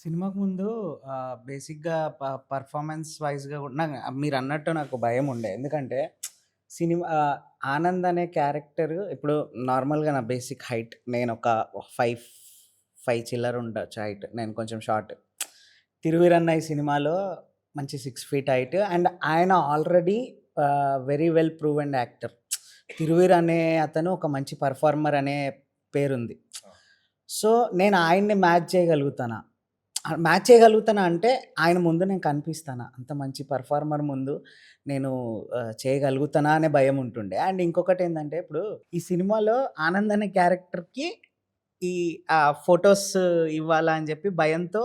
సినిమాకు ముందు బేసిక్‌గా పర్ఫార్మెన్స్ వైస్‌గా గూడా మీరన్నట్టు నాకు భయముండే. ఎందుకంటే సినిమా 'ఆనంద్' అనే క్యారెక్టర్ ఇప్పుడు నార్మల్‌గా నా బేసిక్ హైట్ నేనొక 5, 5 చిల్లర ఉండొచ్చు హైట్. నేను కొంచెం షార్ట్. 'తిరువిరన్నై' సినిమాలో మంచి 6 ఫీట్ హైట్ అండ్ ఆయన already very well proven actor. 'Thiruveer' అనే అతను ఒక మంచి పెర్ఫార్మర్ అనే పేరుంది. సో, నేను ఆయన్ని మ్యాచ్ చేయగలుగుతానా అంటే, ఆయన ముందు నేను కనిపిస్తానా? అంత మంచి పెర్ఫార్మర్ ముందు నేను చేయగలుగుతానా అనే భయముంటుండే. అండ్ ఇంకొకటేందంటే, ఇప్పుడు ఈ సినిమాలో 'ఆనంద్' అనే క్యారెక్టర్‌కి ఈ ఫోటోస్ ఇవ్వాలా అని జెప్పి భయంతో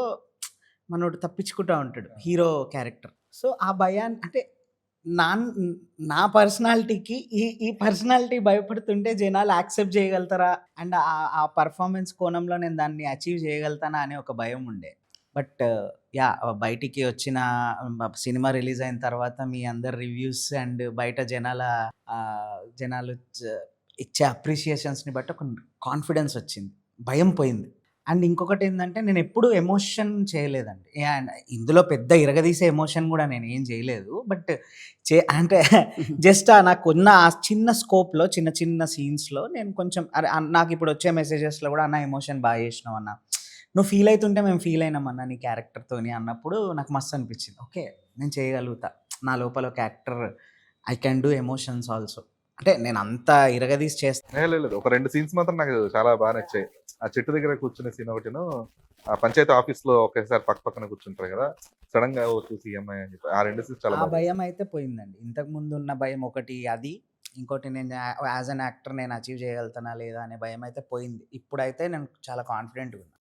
మనోడు తప్పించుకుంటా ఉంటాడు. Hero character. సో, ఆ భయాన్ని అంటే నాన్ నా పర్సనాలిటీకి ఈ పర్సనాలిటీ భయపడుతుంటే జనాలు యాక్సెప్ట్ చేయగలుగుతారా? అండ్ ఆ పెర్ఫార్మన్స్ కోణంలో నేను దాన్ని అచీవ్ చేయగలుగుతానా అనే ఒక భయం ఉండే. But yeah! బయటికి వచ్చిన సినిమా రిలీజ్ అయిన తర్వాత మీ అందరి రివ్యూస్ అండ్ బయట జనాలు ఇచ్చే అప్రిషియేషన్స్‌ని బట్టి ఒక కాన్ఫిడెన్స్ వచ్చింది. భయం పోయింది. అండ్ ఇంకొకటేందంటే నేనెప్పుడు ఎమోషన్ చేయలేదండి. అండ్ ఇందులో పెద్ద ఇరగదీసే ఎమోషన్ గూడా నేనేం జేయలేదు. బట్ అంటే జస్ట్ నాకున్న ఆ చిన్న స్కోప్‌లో చిన్న చిన్న సీన్స్‌లో నేను కొంచెం అరె! నాకిప్పుడొచ్చే మెసేజెస్‌లో గూడా "అన్న ఎమోషన్ బా జేసినావు అన్న. నువ్వు ఫీల్ అయితుంటే మేము ఫీల్ అయినామన్న నీ క్యారెక్టర్‌తోని" అన్నప్పుడు నాకు మస్తు అనిపిచ్చింది. ఓకే. నేను చేయగలుగుతా. నా లోపల ఒక actor I can do emotions also. అంటే నేనంత ఇరగదీసి చేస్తా లేదు. ఒక 2 సీన్స్ మాత్రం నాకు చాలా నచ్చాయి. ఆ చెట్టు దగ్గర కూర్చునే సీన్ ఒకటిను, ఆ పంచాయతీ ఆఫీస్‌లో ఒకేసారి పక్కన కూర్చుంటారు గదా! సడెన్‌గా చూసి ఈ అమ్మాయి అని చెప్పి. ఆ 2 సీన్స్ చాలా ఆ చేశారు. భయమైతే పోయిందండి. ఇంతకుముందున్న భయం ఒకటి అది. ఇంకోటి నేను యాస్ ఎన్ యాక్టర్ నేను అచీవ్ చేయగలుగుతానా లేదా అనే భయమైతే పోయింది. ఇప్పుడైతే నేను చాలా కాన్ఫిడెంట్‌గున్నా.